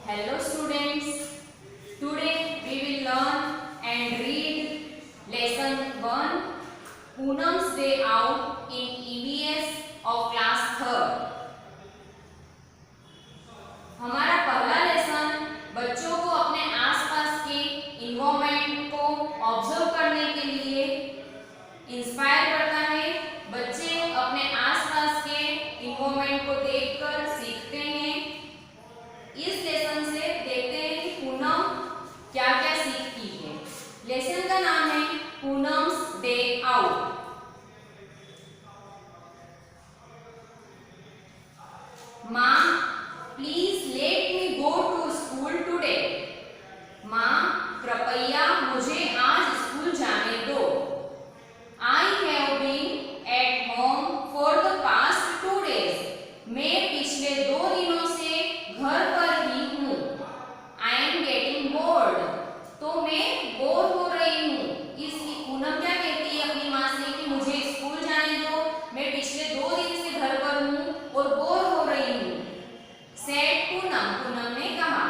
Hello students, today we will learn and read lesson 1 Poonam's Day Out in EVS of class 3rd। हमारा पहला lesson बच्चों को अपने आसपास के इन्वायरमेंट को ऑब्जर्व करने के लिए इंस्पायर करता है। बच्चे अपने आसपास के इन्वायरमेंट को देखकर सीखते हैं। इस लेसन से देखते हैं कि पूनम क्या क्या सीखती है। लेसन का नाम है पूनम्स डे आउट। माँ please let me go to school today. माँ कृपया मुझे आज स्कूल जाने दो। I have been at home for the past 2 days। मैं पिछले 2 दिनों से घर पर ही हूँ। I am getting bored. तो मैं बोर हो रही हूँ। इसकी पूनम क्या कहती है अपनी माँ से कि मुझे स्कूल जाने दो, मैं पिछले 2 दिन से घर पर हूँ और बोर हो रही हूँ। सेड पूनम, पूनम ने कहा,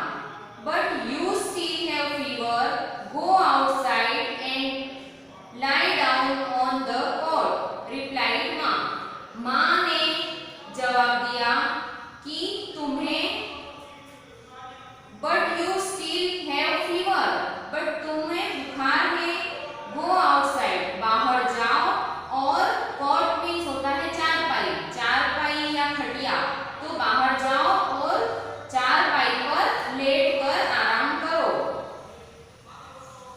but you still have fever, go outside and lie down on the cot, replied माँ। माँ ने जवाब दिया कि तुम्हें but you still have fever, but तुम्हें बुखार है, गो आउटसाइड, बाहर जाओ, और कॉट मीन्स होता है चारपाई, चारपाई या खटिया, तो बाहर जाओ और चारपाई पर लेट कर आराम करो।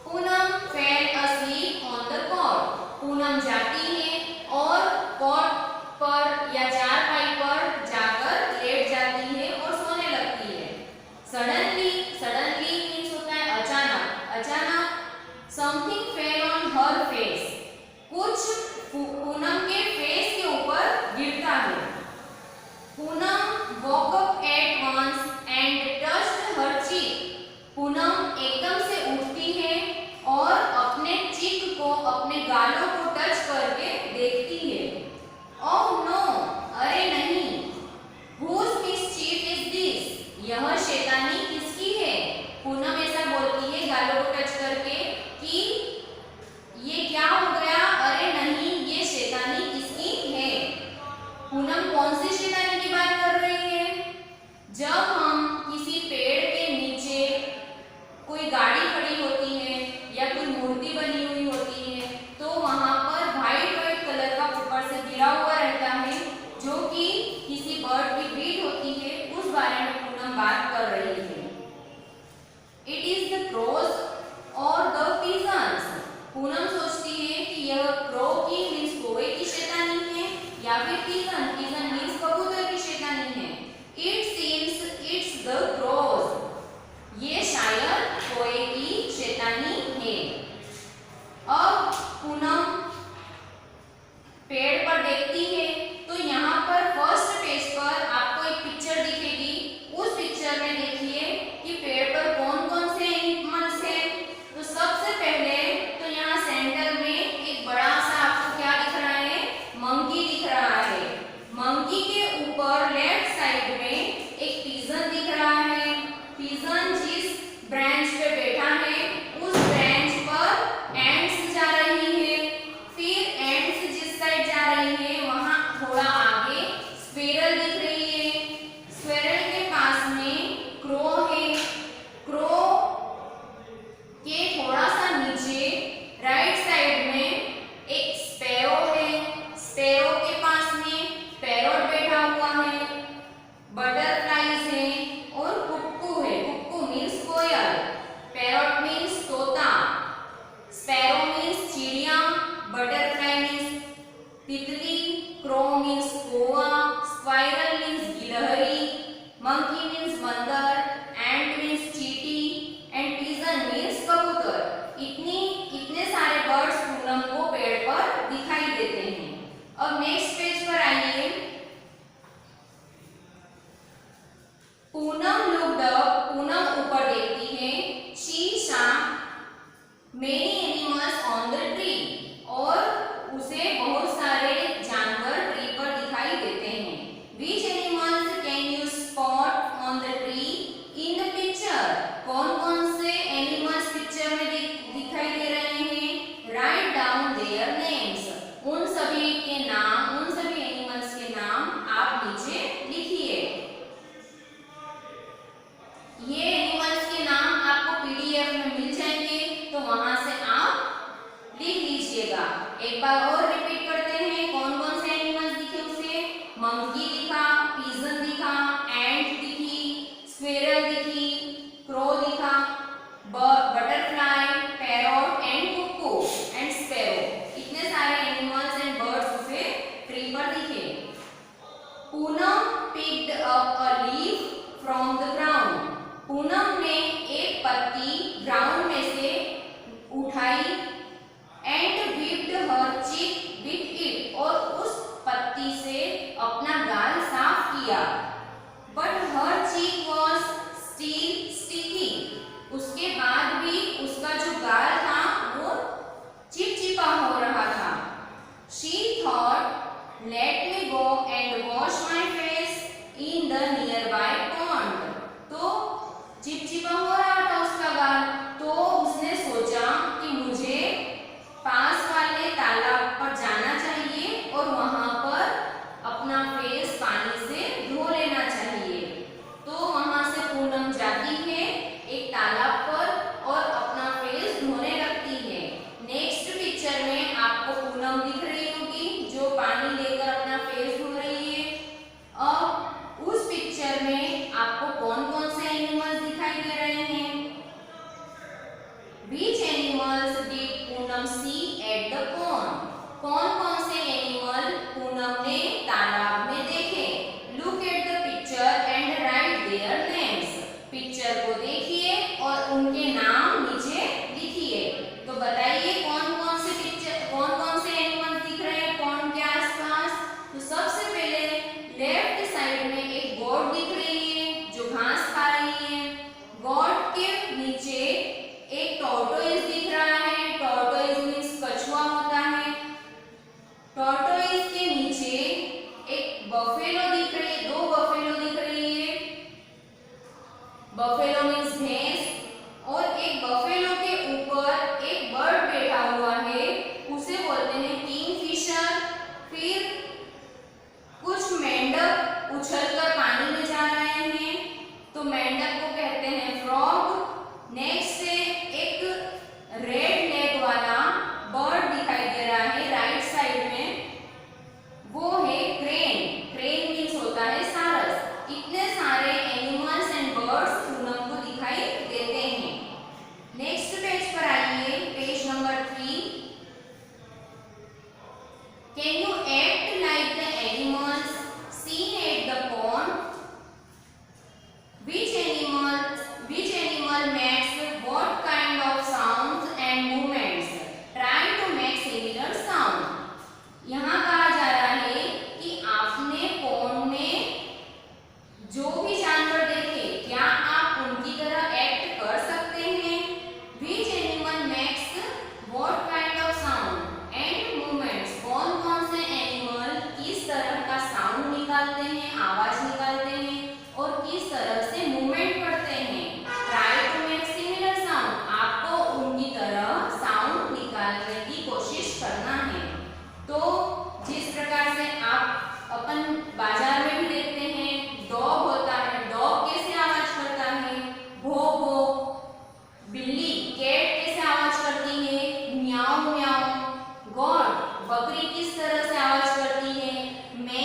Poonam fail asleep on the cot। Poonam जाती है और कॉट पर या चारपाई पर जाकर लेट जाती है और सोने लगती है। सडनली, सडनली मीन्स होता है अचानक, अचानक something fell on her face, कुछ पूनम के फेस के ऊपर गिरता है। Poonam woke up at once and touched her cheek। Poonam एकदम से उठती है और अपने चीक को, अपने गालों को टच करके देखती है। ओह नो, अरे नहीं। Whose mischief is this? यह शैतानी किसकी है? पूनम ऐसा बोलती है गालों को टच करके कि ये क्या हो गया, अरे नहीं, ये शैतानी किसकी है। पूनम कौन सी शैतानी की बात कर रही है? जब हम किसी पेड़ के नीचे कोई गाड़ी खड़ी होती है या कोई मूर्ति बनी हुई होती है तो वहां पर व्हाइट व्हाइट कलर का ऊपर से गिरा हुआ रहता है जो कि किसी बर्ड की ब्रीड होती है, उस बारे में पूनम बात कर रही है। इट इज द क्रोज और द पिजन्स। पूनम सोचती है कि यह क्रो की मीन्स कौवे की शैतानी है या फिर पिजन, पिजन मीन्स कबूतर की शैतानी है। It seems it's the crows. ये शायद कौवे की शैतानी है। अब पूनम पेड़ पर देखती है तो यहाँ पर फर्स्ट पेज पर आपको एक पिक्चर दिखेगी। उस पिक्चर में देखिए कि पेड़ पर कौन कौन से एनिमल्स हैं। तो सबसे पहले तो यहाँ सेंटर में एक बड़ा सा आपको क्या दिख रहा है, मंकी दिख रहा है। मंकी के ऊपर लेफ्ट साइड में एक पिजन दिख रहा है। पिजन जिस ब्रांच पे बैठा है उस ब्रांच पर एंट्स जा रही है। फिर एंट्स जिस साइड जा रही है वहां थोड़ा आगे स्क्विरल दिख रही है। स्क्विरल के पास में क्रो है। क्रो के थोड़ा सा नीचे राइट साइड में एक स्पैरो है। स्पैरो के पास में पैरोट बैठा हुआ है। बटरफ्लाइज है और कुक्कू है। कुक्कू मीन्स कोयल, पैरोट मीन्स तोता, स्पैरो मीन्स चिड़िया, बटरफ्लाई मीन्स तितली, क्रो मीन्स कौवा, स्क्वायरल मीन्स गिलहरी, मंकी मीन्स बंदर, एंट मीन्स चींटी एंड पिजन मीन्स कबूतर। इतने सारे बर्ड्स पूनम को पेड़ पर दिखाई देते हैं। अब नेक्स्ट पेज पर आइए। Poonam looked up. पूनम ऊपर देखती है। She saw many animals on the tree। और उसे बहुत सारे जानवर ट्री पर दिखाई देते हैं। Which animals can you spot on the tree in the picture? Buffalo means भैंस। और एक बफेलो के ऊपर एक बर्ड बैठा हुआ है, उसे बोलते हैं किंगफिशर। फिर कुछ मेंढक उछलकर पानी में जा रहे हैं, तो मेंढक को कहते हैं फ्रॉग। नेक्स्ट से एक रेड लेग वाला बर्ड दिखाई दे रहा है राइट साइड में, वो है क्रेन। क्रेन मीन्स होता है सारस। इतने सारे एनिमल्स एंड बर्ड्स पूनम को दिखाई देते हैं। नेक्स्ट पेज पर आइए, page number 3। Can you act like the animals seen at the pond? Which animal makes what kind of sounds and movements? Try to make similar sound. यहाँ कहा जा रहा है कि आपने पॉन्ड में जो भी जानवर देखे, क्या आप उनकी तरह एक्ट कर सकते हैं? Which animal makes what kind of sound and movements? कौन कौन से एनिमल किस तरह का साउंड निकालते हैं, आवाज निकालते हैं, और किस तरह से मूवमेंट करते हैं? Try to make similar sound. आपको उनकी तरह साउंड निकालने की कोशिश करना है। तो जिस प्रकार से आप अपन बाजार में भी देखते हैं, डॉग होता है, डॉग कैसे आवाज करता है, भो भो। बिल्ली कैट कैसे आवाज करती है, म्याऊ म्याऊ। गॉड बकरी किस तरह से आवाज करती है, मैं।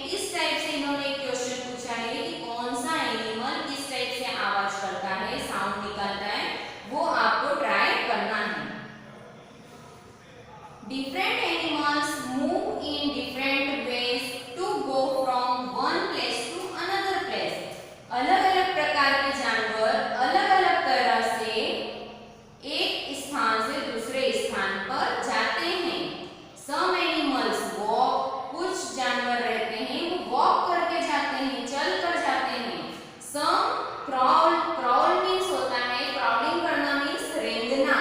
इस टाइप से इन्होंने एक क्वेश्चन पूछा है कि कौन सा एनिमल किस टाइप से आवाज करता है, साउंड निकालता है, वो आपको ट्राई करना है। Different animals move in different ways to go from one place to another place. अलग अलग प्रकार के जानवर अलग अलग तरह से एक स्थान से दूसरे स्थान पर जाते हैं। सम एनिमल्स वॉक, कुछ जानवर रहते हैं वो वॉक करके जाते हैं, चल कर जाते हैं। सम क्राउल, क्राउल मीन्स होता है क्राउलिंग करना, मीन्स रेंगना,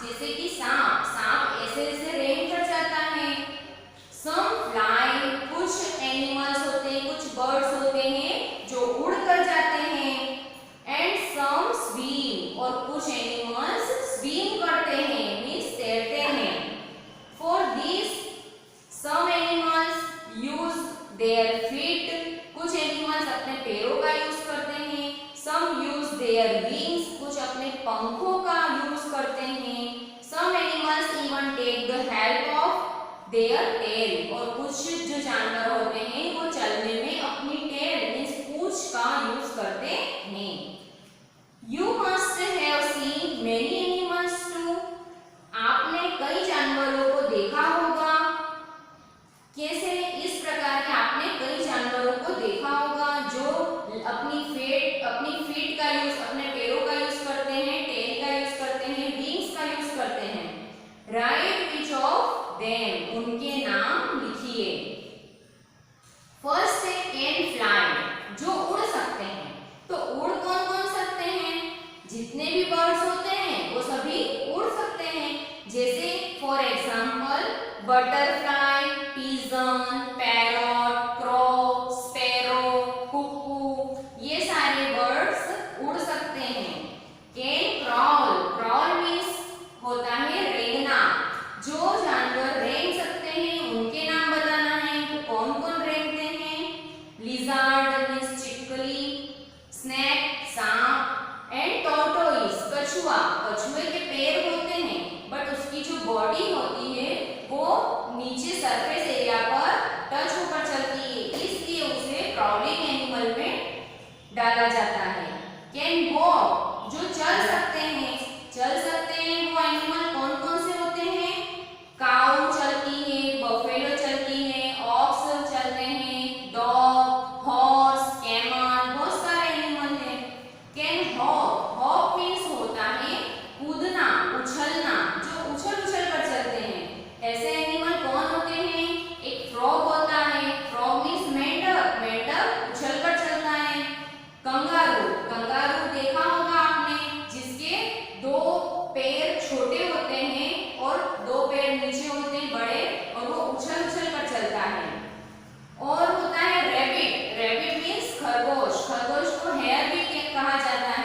जैसे कि सांप, सांप ऐसे ऐसे रेंग कर जाता है। सम फ्लाई, कुछ एनिमल्स होते हैं, कुछ बर्ड्स होते हैं जो उड़ कर जाते हैं। एंड सम स्विम, और कुछ एनिमल्स स्विम करते हैं, मीन्स तैरते हैं। For this some animals use their feet, कुछ एनिमल्स अपने पैरों का यूज करते हैं। सम यूज देयर विंग्स, कुछ अपने पंखों का यूज करते हैं। Some animals even take the help of their tail, और कुछ जो जानवर होते हैं वो चलने में अपनी टेल मीन्स पूंछ का यूज करते हैं। You must have seen many animals too, आपने कई जानवरों को देखा होगा। कैसे? इस प्रकार के आपने कई जानवरों को देखा होगा जो अपनी फीट का यूज, अपने पैरों का यूज करते हैं, टेल का यूज करते हैं, विंग्स का यूज करते हैं। राइट विच ऑफ देम, उनके नाम लिखिए। फर्स्ट है कैन फ्लाई, जो उड़ सकते हैं। तो उड़ कौन कौन सकते हैं? जितने भी बर्ड्स होते हैं वो सभी उड़ सकते हैं। जैसे for example butterfly, pigeon, parrot, crow, sparrow, cuckoo, ये सारे बर्ड्स उड़ सकते हैं। कैन क्राउल, क्राउल मीन्स होता है रेंगना। जो जानवर रेंग सकते हैं उनके नाम बताना है। तो कौन कौन रेंगते हैं? लिजार्ड मीन्स चिपकली, स्नेक सांप, एंड टॉर्टोइस कछुआ, कछुए के पैर होते हैं बट उसकी जो बॉडी होती है वो नीचे सरफेस एरिया पर टच होकर चलती है, इसलिए उसे क्राउलिंग एनिमल में डाला जाता है। कैन वॉक, जो चल सकते हैं, चल सकते हैं वो एनिमल कौन कौन से होते हैं? काऊ चलती है, बफेलो चलती है, ऑक्स चलते हैं, डॉग, हॉर्स, कैमल, बहुत सारे एनिमल हैं। कैन हॉप, हॉप मीन्स होता है कूदना, उछलना, जो उछल उछल कर चलते हैं। ऐसे एनिमल कौन होते हैं? एक फ्रॉग होता है, फ्रॉग मीन्स मेंढक, मेंढक उछल कर चलता है। कंगारू, कंगारू देखा होगा आपने, जिसके दो पैर छोटे होते हैं और दो पैर नीचे होते हैं बड़े, और वो उछल उछल कर चलता है। और होता है रैबिट, रैबिट मीन्स खरगोश, खरगोश को हेयर भी कहा जाता है।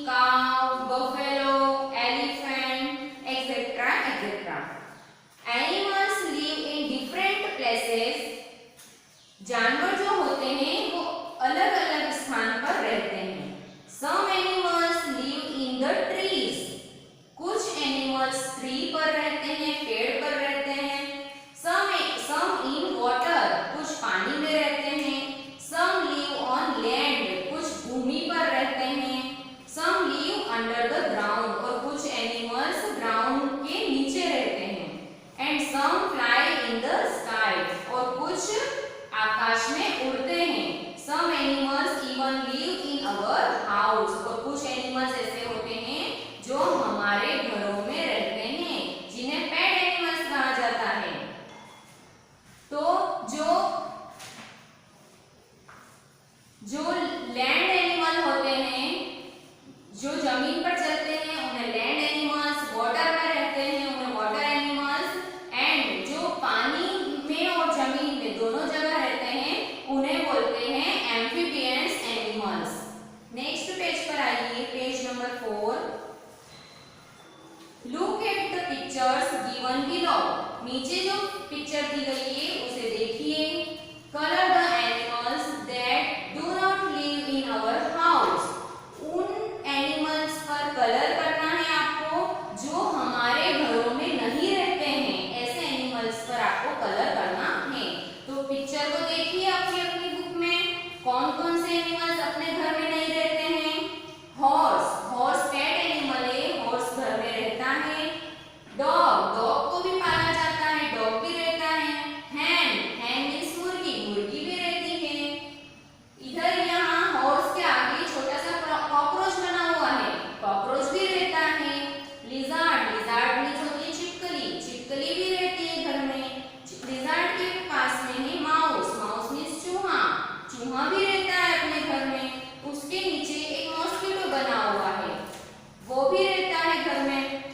cow, buffalo, elephant, etc. etc. Animals live in different places. जानवर जो होते हैं वो अलग अलग स्थान पर रहते हैं. Some animals live in the trees. कुछ एनिमल्स ट्री पर रहते हैं, पेड़ पर रहते हैं. Some in water. कुछ पानी में रहते हैं. Some live on land. कुछ भूमि पर रहते हैं. Some live under the ground. और कुछ एनिमल्स ग्राउंड के नीचे रहते हैं. And some fly in the sky. और कुछ आकाश में उड़ते हैं. Some animals even live in our house. और कुछ एनिमल्स ऐसे होते हैं जो हमारे घरों में रहते हैं, जिन्हें पेट एनिमल्स कहा जाता है. तो जो लैंड एनिमल होते हैं, जो जमीन पर चलते हैं, उन्हें लैंड एनिमल्स. वाटर में रहते हैं, उन्हें वाटर एनिमल्स. एंड जो पानी में और जमीन में दोनों जगह रहते हैं, उन्हें बोलते हैं एम्फीबियंस एनिमल्स. नेक्स्ट पेज पर आइए, page number 4. Look at the pictures given below. नीचे जो पिक्चर दी गई है उसे देखिए. Colour the animals that do not live in our house. उन एनिमल्स पर कलर करना है आपको जो हमारे घरों में नहीं रहते हैं. ऐसे एनिमल्स पर आपको कलर करना है. तो पिक्चर को देखिए अपनी अपनी बुक में. कौन कौन से एनिमल्स अपने घर में नहीं रहते हैं? हॉर्स. हॉर्स पेट एनिमल है, हॉर्स घर में रहता है. डॉग. डॉग को भी पाला जाता है, डॉग भी रहता है. हैन. हैन मींस मुर्गी. मुर्गी भी रहती है. इधर यहाँ हॉर्स के आगे छोटा सा कॉकरोच बना हुआ है, कॉकरोच भी रहता है. लिजार्ड. लिजार्ड मींस होती है छिपकली. छिपकली भी रहती है घर में. लिजार्ड के पास में है माउस. माउस मींस चूहा. चूहा भी रहता है अपने घर में. उसके नीचे एक मॉस्किटो बना हुआ है, वो भी रहता है घर में.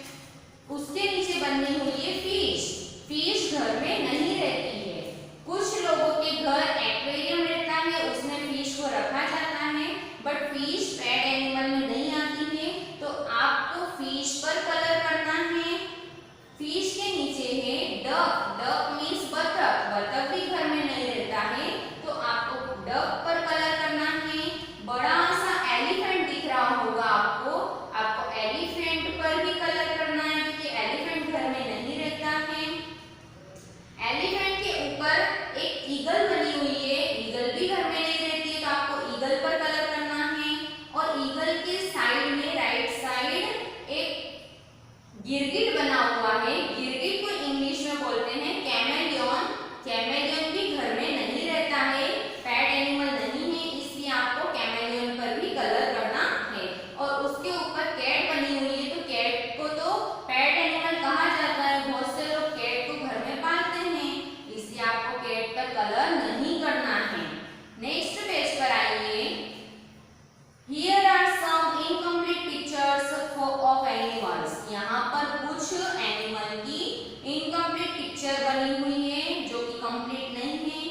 उसके नीचे बनी हुई है फिश. फिश घर में नहीं रहती है. कुछ लोगों के घर एक्वेरियम रहता है, उसमें फिश को रखा जाता है, बट फिश पेट एनिमल में नहीं आती है. तो आपको फिश पर कलर करना है. फिश के नीचे है डक. डक मींस बतख. बतख भी घर में नहीं रहता है, तो आपको डक पर कलर करना है. बड़ा सा एलिफेंट दिख रहा होगा आपको. आपको एलिफेंट पर भी कलर करना है, क्योंकि एलिफेंट घर में नहीं रहता है. एलिफेंट के ऊपर एक ईगल बनी हुई है. ईगल भी घर में नहीं रहती है, तो आपको ईगल पर कलर करना है. और ईगल के साइड में राइट साइड एक गिरगिट बना हुआ है. गिरगिट को इंग्लिश में बोलते हैं कैमेलियन. कैमेलियन भी घर में नहीं रहता है, पेट एनिमल नहीं है, इसलिए आपको कैमेलियन पर भी कलर करना है. और उसके ऊपर कैट बनी हुई है, तो कैट को तो पेट एनिमल कहा जाता है. बहुत से लोग कैट को घर में पालते हैं, इसलिए आपको कैट पर कलर नहीं करना है. नेक्स्ट पेज पर आइए. Here are some incomplete pictures of animals. यहाँ पर कुछ एनिमल की इनकम्प्लीट पिक्चर बनी हुई है, जो कि कंप्लीट नहीं है.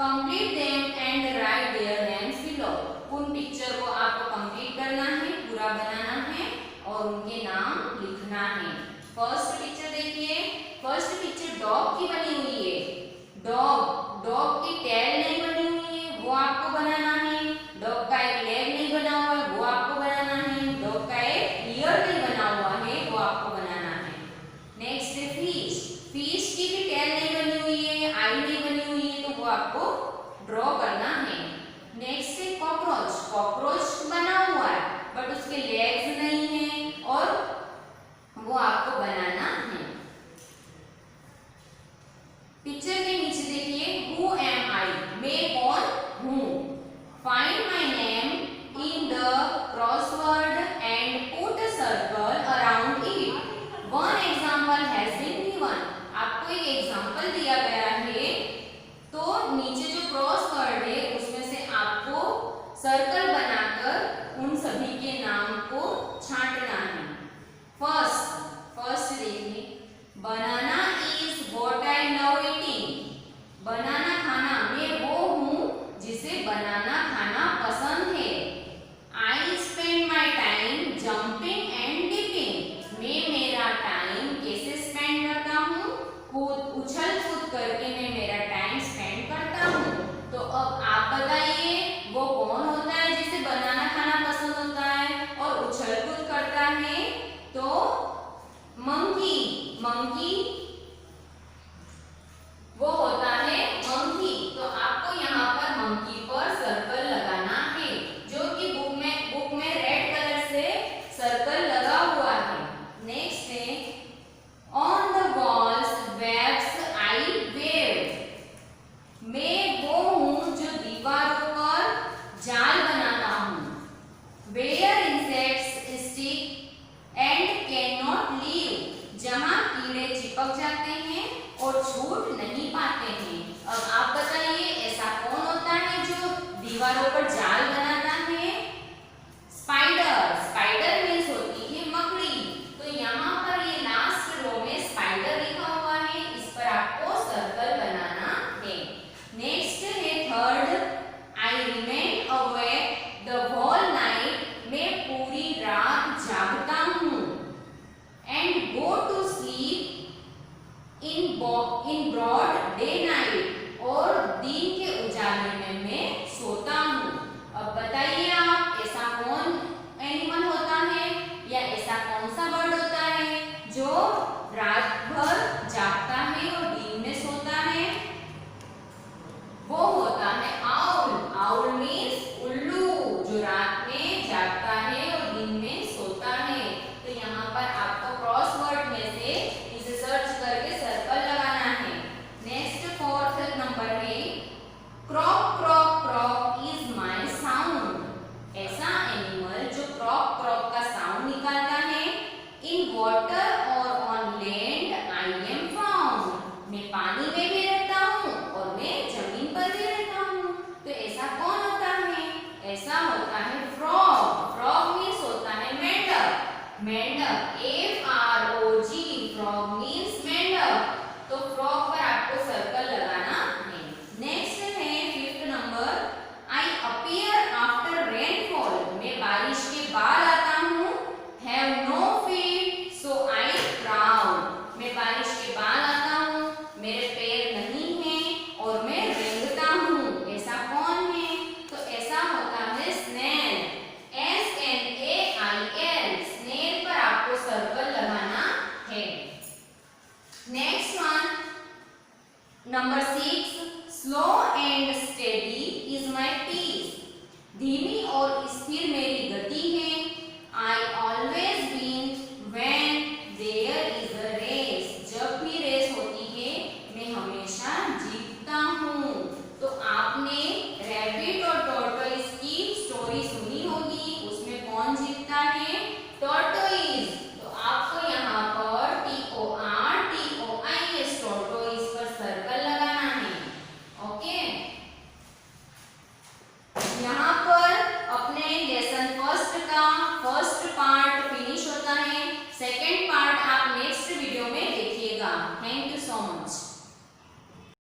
Complete them and right their names below. उन पिक्चर को आपको कंप्लीट करना है, पूरा बनाना है और उनके नाम लिखना है. फर्स्ट पिक्चर देखिए. फर्स्ट पिक्चर डॉग की बनी हुई है. डॉग की टेल नहीं बनी हुई है, वो आपको बनाना है. डॉग का एक लेग नहीं बना हुआ है, वो आपको बनाना है. डॉग का एक ईयर नहीं बना हुआ है, वो आपको बनाना है. नेक्स्ट है फिश. फिश की भी टेल नहीं बनी हुई है, आई नहीं बनी हुई है, तो वो आपको ड्रॉ करना है. नेक्स्ट है कॉकरोच. कॉकरोच बना हुआ है, बट उसके लेग्स नहीं है, और वो आपको बनाना है. पिक्चर के नीचे देखिए. हु एम आई. मैं कौन हूँ. Find my name in the crossword and put a circle around it. One example has been given. आपको एक एग्जाम्पल दिया गया है, तो नीचे जो क्रॉसवर्ड है उसमें से आपको सर्कल बनाकर उन सभी के नाम को छांटना है. फर्स्ट देखिए. Banana is what I love eating. Banana खाना, मैं वो हूँ जिसे बनाना खाना पसंद है. आई जहां कीड़े चिपक जाते हैं और छूट नहीं पाते हैं। अब आप बताइए ऐसा कौन होता है जो दीवारों पर जाल बनाता है? स्पाइडर। स्पाइडर मीन्स होती है मकड़ी। तो यहाँ पर ये लास्ट रो में स्पाइडर लिखा हुआ है, इस पर आपको सर्कल बनाना है। नेक्स्ट है third, I remain awake the whole night. मैं पूरी रात जागता हूँ। And go to sleep in broad day night. और दिन के उजाले में मैं सोता हूँ। अब बताइए आप ऐसा कौन एनिमल होता है या ऐसा कौन सा बर्ड होता है जो रात भर जागता है और दिन में सोता है? वो होता है आउल। आउल मीन्स उल्लू, जो रात में जागता है और दिन में सोता है। तो यहाँ पर आपको क्रॉसवर्ड में से इसे सर्च करके सर्कल लगाना है। नेक्स्ट फोर्थ नंबर है क्रॉक क्रॉक क्रॉक इज माय साउंड। ऐसा एनिमल जो क्रॉक क्रॉक का साउंड निकालता है। इन वाटर और on land I am found. मैं पानी में भी रहता हूँ और मैं जमीन पर भी रहता हूँ। तो ऐसा कौन होता है? ऐसा होता है फ्रॉग। फ्रॉग मीन्स होता है मेंढक। मेंढक